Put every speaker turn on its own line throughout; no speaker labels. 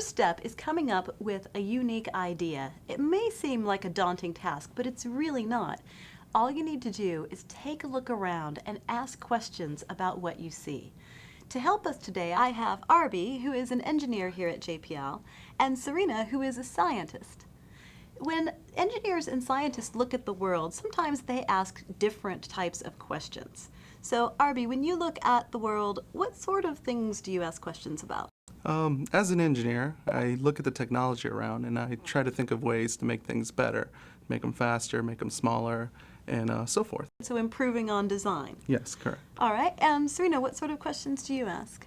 first step is coming up with a unique idea. It may seem like a daunting task, but it's really not. All you need to do is take a look around and ask questions about what you see. To help us today, I have Arby, who is an engineer here at JPL, and Serena, who is a scientist. When engineers and scientists look at the world, sometimes they ask different types of questions. So, Arby, when you look at the world, what sort of things do you ask questions about?
As an engineer, I look at the technology around and I try to think of ways to make things better, make them faster, make them smaller, and so forth.
So improving on design.
Yes, correct.
All right, and Serena, what sort of questions do you ask?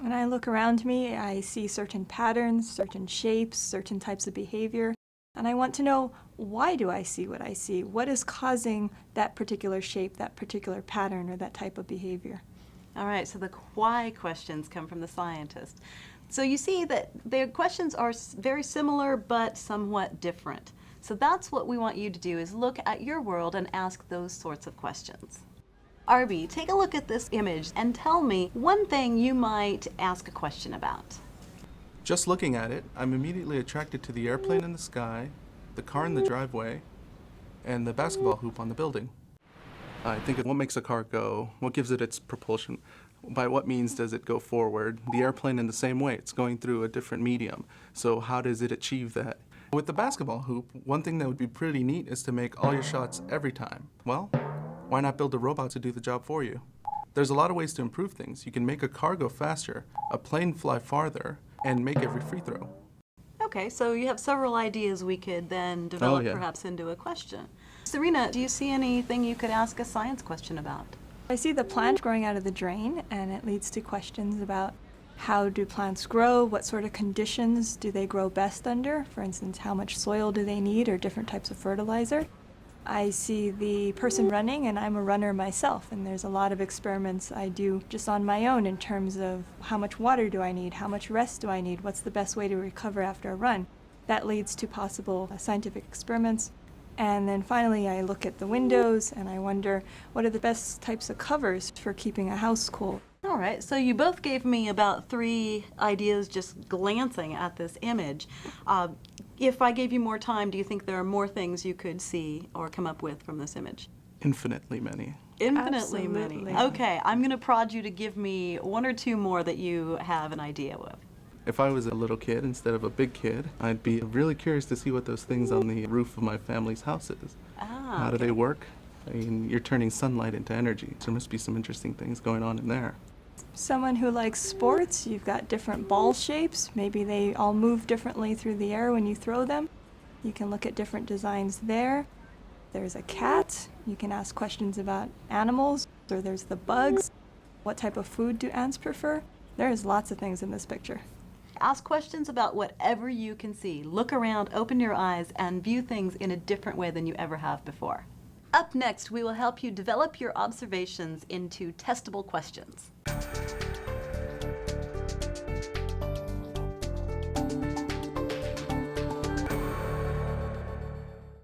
When I look around me, I see certain patterns, certain shapes, certain types of behavior, and I want to know, why do I see what I see? What is causing that particular shape, that particular pattern, or that type of behavior?
All right, so the why questions come from the scientist. So you see that their questions are very similar but somewhat different. So that's what we want you to do, is look at your world and ask those sorts of questions. Arby, take a look at this image and tell me one thing you might ask a question about.
Just looking at it, I'm immediately attracted to the airplane in the sky, the car in the driveway, and the basketball hoop on the building. I think of what makes a car go, what gives it its propulsion, by what means does it go forward. The airplane in the same way, it's going through a different medium, so how does it achieve that? With the basketball hoop, one thing that would be pretty neat is to make all your shots every time. Well, why not build a robot to do the job for you? There's a lot of ways to improve things. You can make a car go faster, a plane fly farther, and make every free throw.
Okay, so you have several ideas we could then develop perhaps into a question. Serena, do you see anything you could ask a science question about?
I see the plant growing out of the drain, and it leads to questions about how do plants grow, what sort of conditions do they grow best under, for instance, how much soil do they need or different types of fertilizer. I see the person running, and I'm a runner myself, and there's a lot of experiments I do just on my own in terms of how much water do I need, how much rest do I need, what's the best way to recover after a run. That leads to possible scientific experiments. And then finally I look at the windows and I wonder, what are the best types of covers for keeping a house cool?
All right, so you both gave me about 3 ideas just glancing at this image. If I gave you more time, do you think there are more things you could see or come up with from this image?
Infinitely many.
Infinitely many.
Absolutely.
Okay, I'm going to prod you to give me 1 or 2 more that you have an idea of.
If I was a little kid instead of a big kid, I'd be really curious to see what those things on the roof of my family's house is. How do they work? I mean, you're turning sunlight into energy. So there must be some interesting things going on in there.
Someone who likes sports, you've got different ball shapes. Maybe they all move differently through the air when you throw them. You can look at different designs there. There's a cat. You can ask questions about animals. Or there's the bugs. What type of food do ants prefer? There's lots of things in this picture.
Ask questions about whatever you can see. Look around, open your eyes, and view things in a different way than you ever have before. Up next, we will help you develop your observations into testable questions.